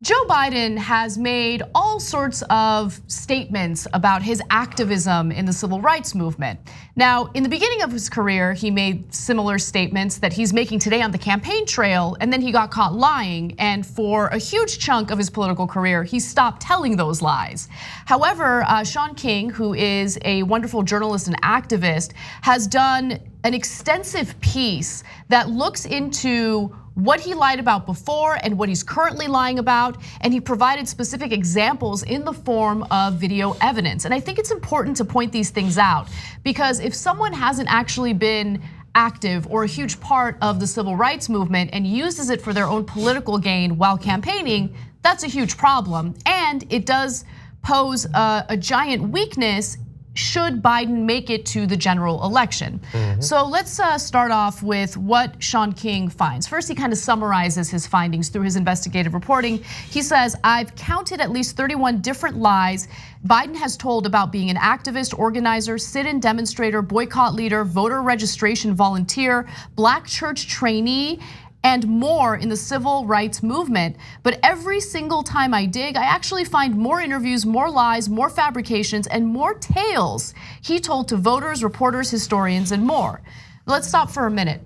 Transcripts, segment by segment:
Joe Biden has made all sorts of statements about his activism in the civil rights movement. Now, in the beginning of his career, he made similar statements that he's making today on the campaign trail, and then he got caught lying. And for a huge chunk of his political career, he stopped telling those lies. However, Sean King, who is a wonderful journalist and activist, has done an extensive piece that looks into what he lied about before and what he's currently lying about, and he provided specific examples in the form of video evidence. And I think it's important to point these things out, because if someone hasn't actually been active or a huge part of the civil rights movement and uses it for their own political gain while campaigning, that's a huge problem. And it does pose a giant weakness should Biden make it to the general election. So let's start off with what Sean King finds. First, he kind of summarizes his findings through his investigative reporting. He says, I've counted at least 31 different lies Biden has told about being an activist, organizer, sit-in demonstrator, boycott leader, voter registration volunteer, black church trainee, and more in the civil rights movement. But every single time I dig, I actually find more interviews, more lies, more fabrications, and more tales he told to voters, reporters, historians, and more. Let's stop for a minute.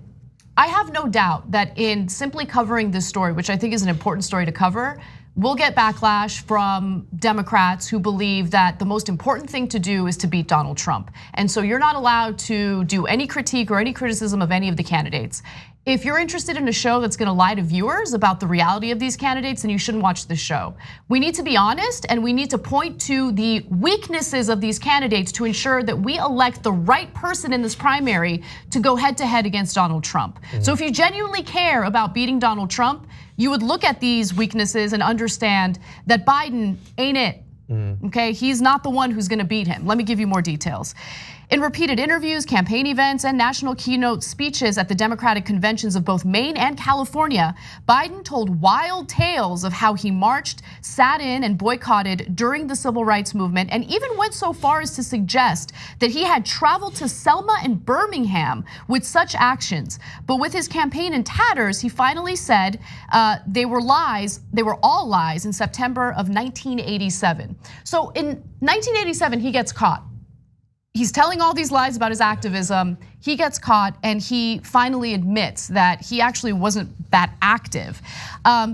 I have no doubt that in simply covering this story, which I think is an important story to cover, we'll get backlash from Democrats who believe that the most important thing to do is to beat Donald Trump. And so you're not allowed to do any critique or any criticism of any of the candidates. If you're interested in a show that's gonna lie to viewers about the reality of these candidates, then you shouldn't watch this show. We need to be honest, and we need to point to the weaknesses of these candidates to ensure that we elect the right person in this primary to go head to head against Donald Trump. So if you genuinely care about beating Donald Trump, you would look at these weaknesses and understand that Biden ain't it. Okay, he's not the one who's gonna beat him. Let me give you more details. In repeated interviews, campaign events, and national keynote speeches at the Democratic conventions of both Maine and California, Biden told wild tales of how he marched, sat in, and boycotted during the civil rights movement, and even went so far as to suggest that he had traveled to Selma and Birmingham with such actions. But with his campaign in tatters, he finally said they were lies, they were all lies in September of 1987. So in 1987, he gets caught. He's telling all these lies about his activism. He gets caught and he finally admits that he actually wasn't that active.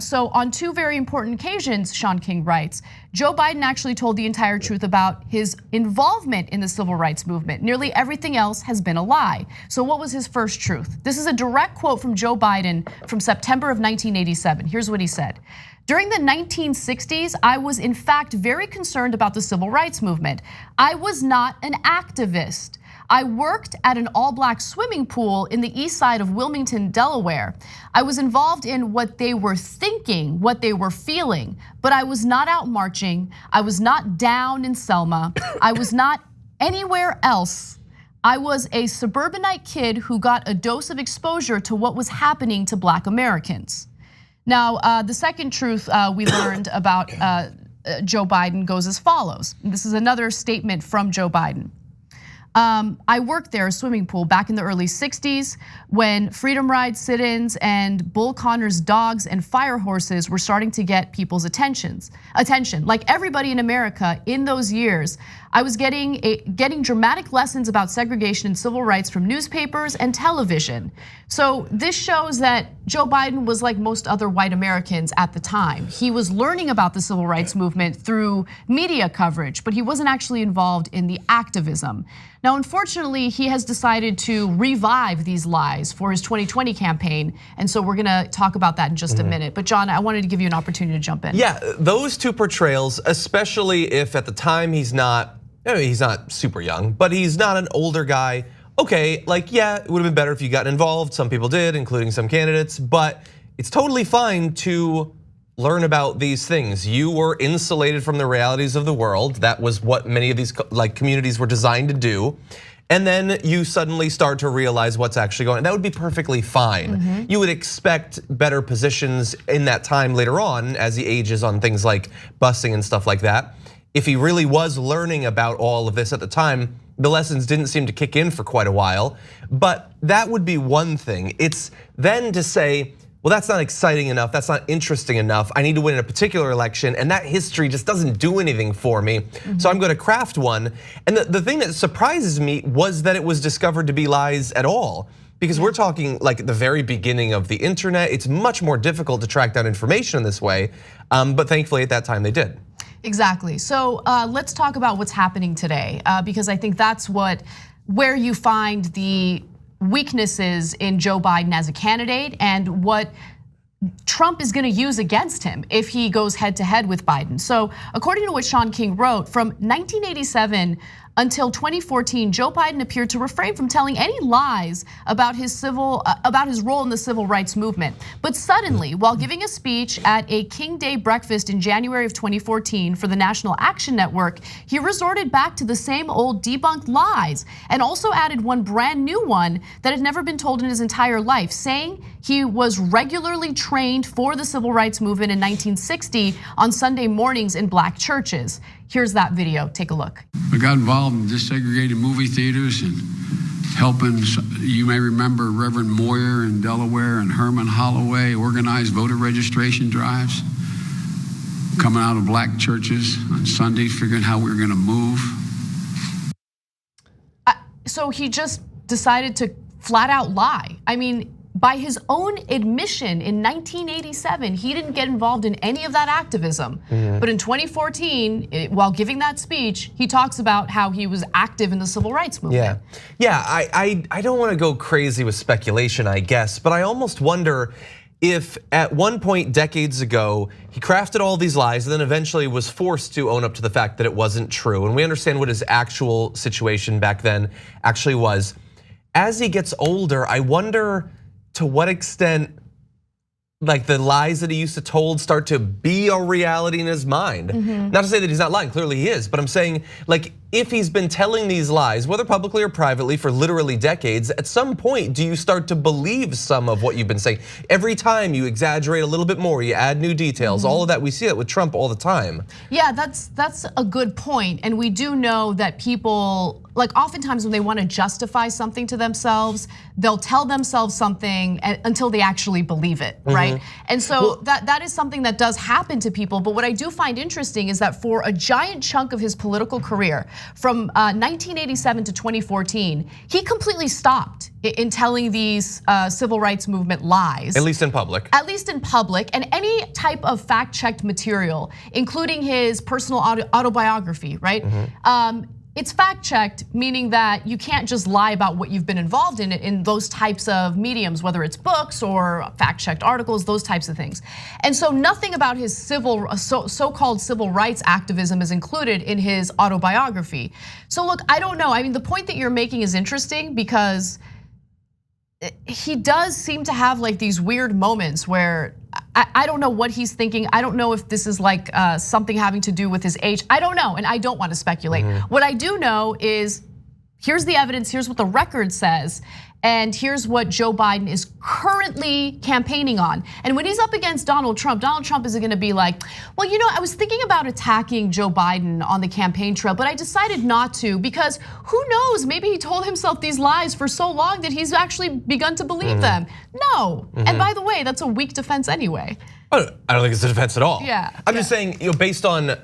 So on two very important occasions, Sean King writes, Joe Biden actually told the entire truth about his involvement in the civil rights movement. Nearly everything else has been a lie. So what was his first truth? This is a direct quote from Joe Biden from September of 1987. Here's what he said. During the 1960s, I was in fact very concerned about the civil rights movement. I was not an activist. I worked at an all-black swimming pool in the east side of Wilmington, Delaware. I was involved in what they were thinking, what they were feeling, but I was not out marching. I was not down in Selma. I was not anywhere else. I was a suburbanite kid who got a dose of exposure to what was happening to Black Americans. Now, the second truth we learned about Joe Biden goes as follows. This is another statement from Joe Biden. I worked there, a swimming pool, back in the early 60s when Freedom Ride sit-ins and Bull Connor's dogs and fire horses were starting to get people's attention. Like everybody in America in those years, I was getting dramatic lessons about segregation and civil rights from newspapers and television. So this shows that Joe Biden was like most other white Americans at the time. He was learning about the civil rights movement through media coverage, but he wasn't actually involved in the activism. Now, unfortunately, he has decided to revive these lies for his 2020 campaign. And so we're gonna talk about that in just a minute. But John, I wanted to give you an opportunity to jump in. Yeah, those two portrayals, especially if at the time he's not super young, but he's not an older guy. Okay, like yeah, it would have been better if you got involved. Some people did, including some candidates, but it's totally fine to learn about these things. You were insulated from the realities of the world. That was what many of these communities were designed to do. And then you suddenly start to realize what's actually going on. That would be perfectly fine. You would expect better positions in that time later on as he ages on things like busing and stuff like that. If he really was learning about all of this at the time, the lessons didn't seem to kick in for quite a while. But that would be one thing. It's then to say, well, that's not exciting enough, that's not interesting enough. I need to win in a particular election, and that history just doesn't do anything for me. So I'm gonna craft one. And the thing that surprises me was that it was discovered to be lies at all. Because we're talking like the very beginning of the internet. It's much more difficult to track down information in this way, but thankfully at that time they did. Exactly, so let's talk about what's happening today, because I think that's where you find the weaknesses in Joe Biden as a candidate and what Trump is gonna use against him if he goes head to head with Biden. So according to what Sean King wrote, from 1987 until 2014, Joe Biden appeared to refrain from telling any lies about his role in the civil rights movement. But suddenly, while giving a speech at a King Day breakfast in January of 2014 for the National Action Network, he resorted back to the same old debunked lies and also added one brand new one that had never been told in his entire life, saying he was regularly trained for the civil rights movement in 1960 on Sunday mornings in black churches. Here's that video, take a look. I got involved in desegregated movie theaters and helping, you may remember Reverend Moyer in Delaware and Herman Holloway organized voter registration drives, coming out of black churches on Sundays, figuring how we were gonna move. So he just decided to flat out lie. I mean, by his own admission in 1987, he didn't get involved in any of that activism. But in 2014, while giving that speech, he talks about how he was active in the civil rights movement. Yeah, I don't want to go crazy with speculation, I guess, but I almost wonder if at one point decades ago, he crafted all these lies and then eventually was forced to own up to the fact that it wasn't true. And we understand what his actual situation back then actually was. As he gets older, I wonder to what extent like the lies that he used to told start to be a reality in his mind. Not to say that he's not lying, clearly he is, but I'm saying like if he's been telling these lies, whether publicly or privately for literally decades, at some point do you start to believe some of what you've been saying? Every time you exaggerate a little bit more, you add new details, all of that, we see that with Trump all the time. Yeah, that's a good point. And we do know that people, like oftentimes when they want to justify something to themselves, they'll tell themselves something until they actually believe it, right? And so that is something that does happen to people. But what I do find interesting is that for a giant chunk of his political career, from 1987 to 2014, he completely stopped in telling these civil rights movement lies. At least in public. At least in public, and any type of fact-checked material, including his personal autobiography, right? It's fact-checked, meaning that you can't just lie about what you've been involved in those types of mediums, whether it's books or fact-checked articles, those types of things. And so nothing about his so-called civil rights activism is included in his autobiography. So look, I don't know. I mean, the point that you're making is interesting because he does seem to have like these weird moments where I don't know what he's thinking. I don't know if this is like something having to do with his age. I don't know, and I don't want to speculate. What I do know is here's the evidence, here's what the record says, and here's what Joe Biden is currently campaigning on. And when he's up against Donald Trump is gonna be like, well, you know, I was thinking about attacking Joe Biden on the campaign trail, but I decided not to because who knows, maybe he told himself these lies for so long that he's actually begun to believe them. No, and by the way, that's a weak defense anyway. I don't think it's a defense at all. Yeah. I'm just saying, you know, based on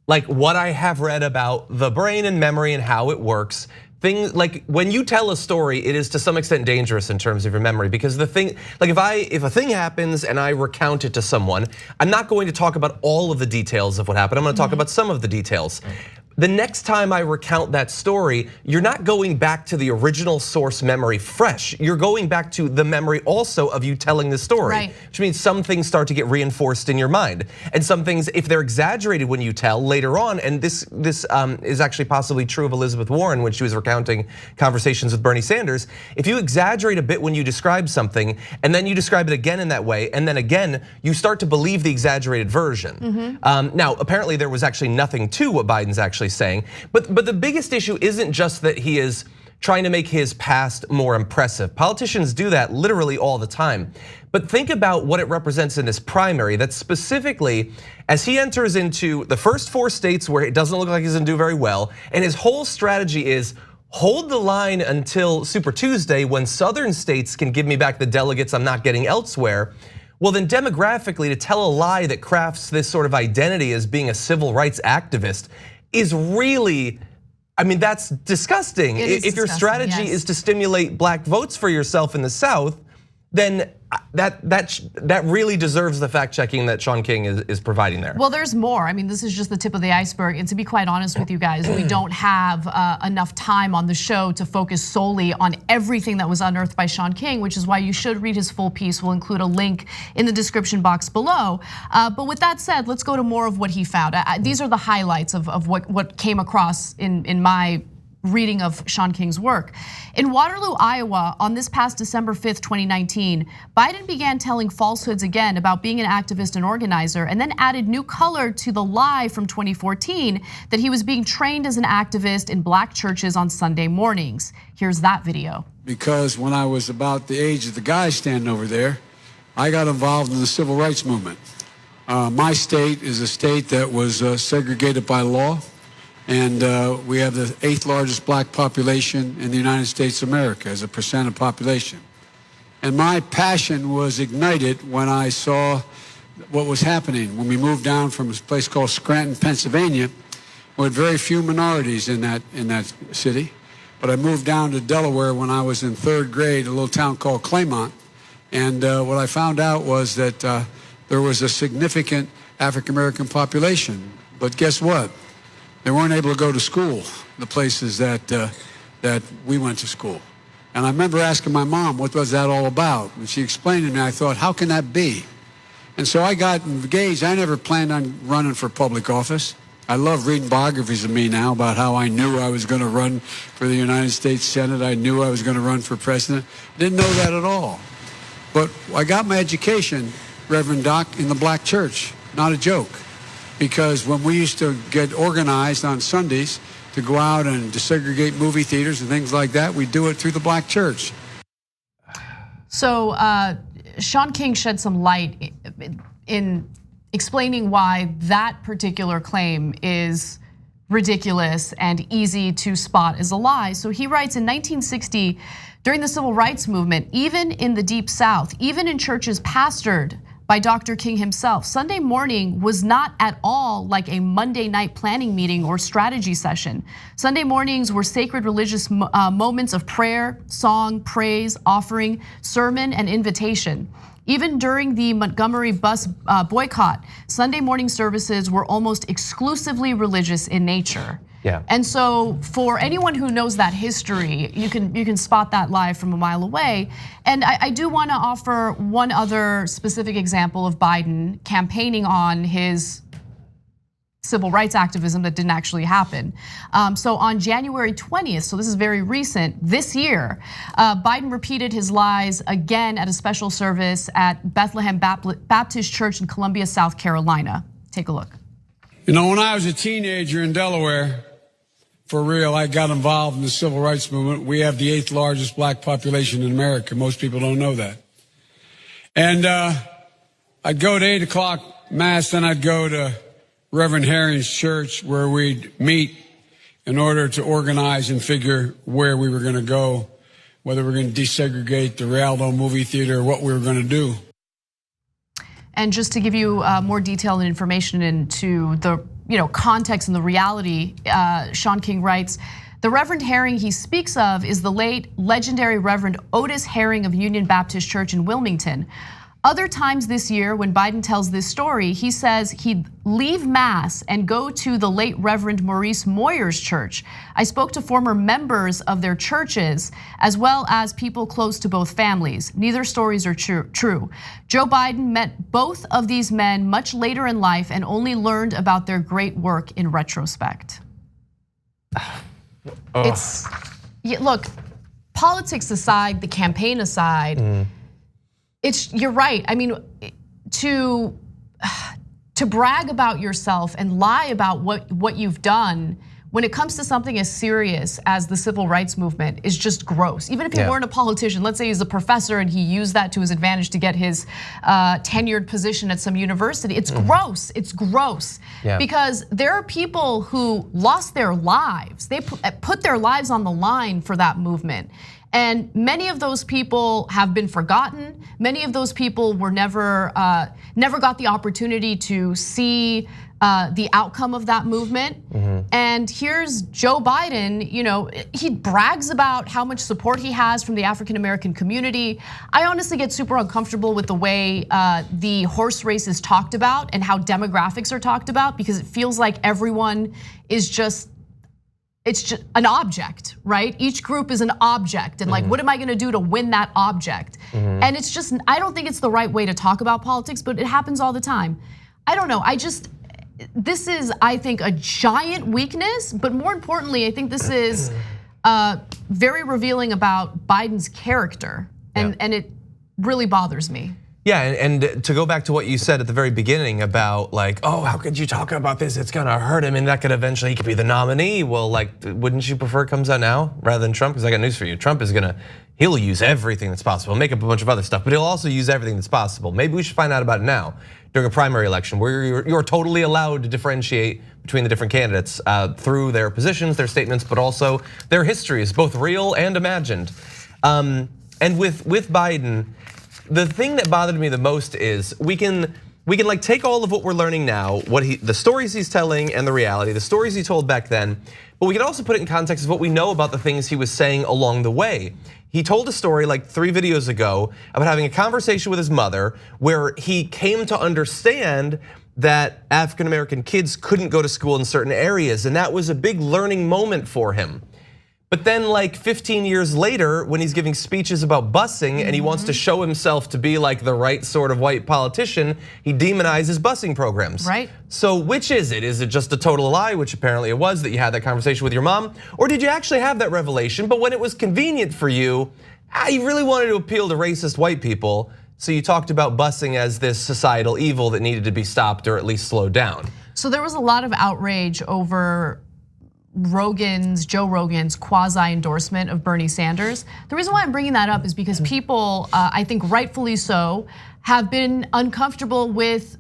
like what I have read about the brain and memory and how it works, things like when you tell a story, it is to some extent dangerous in terms of your memory because the thing, like if a thing happens and I recount it to someone, I'm not going to talk about all of the details of what happened. I'm going to talk about some of the details. The next time I recount that story, you're not going back to the original source memory fresh. You're going back to the memory also of you telling the story, which means some things start to get reinforced in your mind. And some things, if they're exaggerated when you tell later on, and this is actually possibly true of Elizabeth Warren when she was recounting conversations with Bernie Sanders. If you exaggerate a bit when you describe something, and then you describe it again in that way, and then again, you start to believe the exaggerated version. Now, apparently there was actually nothing to what Biden's actually saying, but the biggest issue isn't just that he is trying to make his past more impressive. Politicians do that literally all the time. But think about what it represents in this primary, that specifically as he enters into the first 4 states where it doesn't look like he's gonna do very well, and his whole strategy is hold the line until Super Tuesday when southern states can give me back the delegates I'm not getting elsewhere. Well, then demographically, to tell a lie that crafts this sort of identity as being a civil rights activist is really, I mean, that's disgusting. If your strategy is to stimulate black votes for yourself in the South, then that really deserves the fact checking that Sean King is providing there. Well, there's more. I mean, this is just the tip of the iceberg. And to be quite honest with you guys, we don't have enough time on the show to focus solely on everything that was unearthed by Sean King, which is why you should read his full piece. We'll include a link in the description box below. But with that said, let's go to more of what he found. These are the highlights of what came across in my reading of Sean King's work. In Waterloo, Iowa, on this past December 5th, 2019, Biden began telling falsehoods again about being an activist and organizer, and then added new color to the lie from 2014 that he was being trained as an activist in black churches on Sunday mornings. Here's that video. Because when I was about the age of the guy standing over there, I got involved in the civil rights movement. My state is a state that was segregated by law. And we have the 8th largest black population in the United States of America as a percent of population. And my passion was ignited when I saw what was happening when we moved down from a place called Scranton, Pennsylvania, with very few minorities in that city. But I moved down to Delaware when I was in 3rd grade, a little town called Claymont. And what I found out was that there was a significant African American population. But guess what? They weren't able to go to school, the places that we went to school. And I remember asking my mom, what was that all about? And she explained to me, I thought, how can that be? And so I got engaged. I never planned on running for public office. I love reading biographies of me now about how I knew I was going to run for the United States Senate. I knew I was going to run for president. I didn't know that at all. But I got my education, Reverend Doc, in the black church. Not a joke. Because when we used to get organized on Sundays to go out and desegregate movie theaters and things like that, we do it through the black church. So Sean King shed some light in explaining why that particular claim is ridiculous and easy to spot as a lie. So he writes, in 1960, during the civil rights movement, even in the Deep South, even in churches pastored by Dr. King himself, Sunday morning was not at all like a Monday night planning meeting or strategy session. Sunday mornings were sacred religious moments of prayer, song, praise, offering, sermon, and invitation. Even during the Montgomery bus boycott, Sunday morning services were almost exclusively religious in nature. Yeah. And so for anyone who knows that history, you can spot that lie from a mile away. And I do want to offer one other specific example of Biden campaigning on his civil rights activism that didn't actually happen. So on January 20th, so this is very recent, this year, Biden repeated his lies again at a special service at Bethlehem Baptist Church in Columbia, South Carolina. Take a look. You know, when I was a teenager in Delaware, for real, I got involved in the civil rights movement. We have the 8th largest black population in America. Most people don't know that. And I'd go to 8 o'clock mass, then I'd go to Reverend Herring's church where we'd meet in order to organize and figure where we were going to go, whether we were going to desegregate the Rialto movie theater or what we were going to do. And just to give you more detail and information into the context and the reality, Sean King writes, the Reverend Herring he speaks of is the late legendary Reverend Otis Herring of Union Baptist Church in Wilmington. Other times this year, when Biden tells this story, he says he'd leave mass and go to the late Reverend Maurice Moyer's church. I spoke to former members of their churches, as well as people close to both families. Neither stories are true. Joe Biden met both of these men much later in life and only learned about their great work in retrospect. Look, politics aside, the campaign aside, you're right. I mean, to brag about yourself and lie about what you've done when it comes to something as serious as the civil rights movement is just gross. Even if he weren't a politician, let's say he's a professor and he used that to his advantage to get his tenured position at some university. It's gross. It's gross. Yeah. Because there are people who lost their lives. They put their lives on the line for that movement. And many of those people have been forgotten. Many of those people were never got the opportunity to see the outcome of that movement. And here's Joe Biden, he brags about how much support he has from the African American community. I honestly get super uncomfortable with the way the horse race is talked about and how demographics are talked about, because it feels like everyone is just, it's just an object, right? Each group is an object, and like, what am I gonna do to win that object? And it's just, I don't think it's the right way to talk about politics, but it happens all the time. I don't know, this is, I think, a giant weakness, but more importantly, I think this is very revealing about Biden's character, and it really bothers me. Yeah, and to go back to what you said at the very beginning about like, oh, how could you talk about this? It's gonna hurt him, and that could eventually, he could be the nominee. Well, like, wouldn't you prefer it comes out now rather than Trump? Because I got news for you. Trump is he'll use everything that's possible, make up a bunch of other stuff, but he'll also use everything that's possible. Maybe we should find out about it now during a primary election where you're totally allowed to differentiate between the different candidates through their positions, their statements, but also their histories, both real and imagined. And with Biden, the thing that bothered me the most is we can like take all of what we're learning now, the stories he's telling and the reality, the stories he told back then, but we can also put it in context of what we know about the things he was saying along the way. He told a story like 3 videos ago about having a conversation with his mother where he came to understand that African American kids couldn't go to school in certain areas, and that was a big learning moment for him. But then like 15 years later, when he's giving speeches about busing and he wants to show himself to be like the right sort of white politician, he demonizes busing programs. Right. So which is it? Is it just a total lie, which apparently it was, that you had that conversation with your mom? Or did you actually have that revelation, but when it was convenient for you, you really wanted to appeal to racist white people, so you talked about busing as this societal evil that needed to be stopped or at least slowed down? So there was a lot of outrage over Joe Rogan's quasi-endorsement of Bernie Sanders. The reason why I'm bringing that up is because people, I think rightfully so, have been uncomfortable with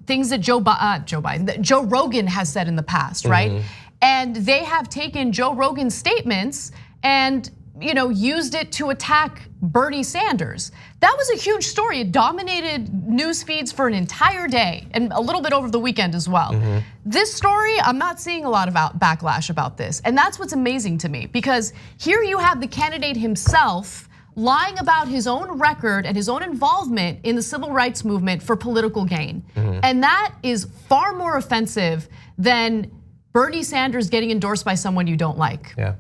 things that Joe Rogan has said in the past, right? And they have taken Joe Rogan's statements and used it to attack Bernie Sanders. That was a huge story. It dominated news feeds for an entire day and a little bit over the weekend as well. This story, I'm not seeing a lot of backlash about this. And that's what's amazing to me, because here you have the candidate himself lying about his own record and his own involvement in the civil rights movement for political gain. And that is far more offensive than Bernie Sanders getting endorsed by someone you don't like. Yeah,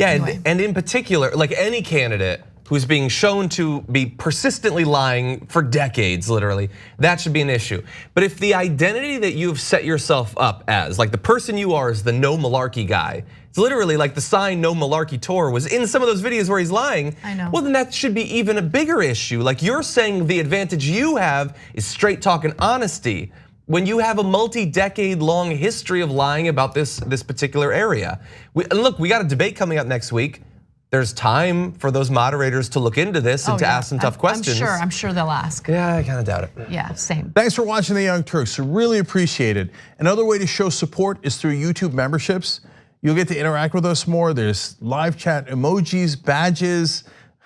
anyway. And in particular, like any candidate who's being shown to be persistently lying for decades, literally, that should be an issue. But if the identity that you've set yourself up as, like the person you are is the no malarkey guy, it's literally like the sign no malarkey tour was in some of those videos where he's lying. I know. Well, then that should be even a bigger issue. Like you're saying the advantage you have is straight talk and honesty, when you have a multi-decade long history of lying about this particular area. And look, we got a debate coming up next week. There's time for those moderators to look into this and to ask some tough questions. I'm sure they'll ask. Yeah, I kind of doubt it. Yeah, same. Thanks for watching the Young Turks, really appreciate it. Another way to show support is through YouTube memberships. You'll get to interact with us more. There's live chat emojis, badges.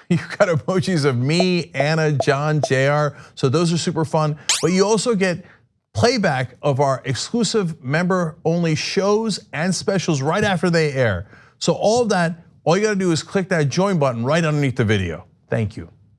You've got emojis of me, Anna, John, JR. So those are super fun. But you also get playback of our exclusive member-only shows and specials right after they air. So all of that, all you gotta do is click that join button right underneath the video. Thank you.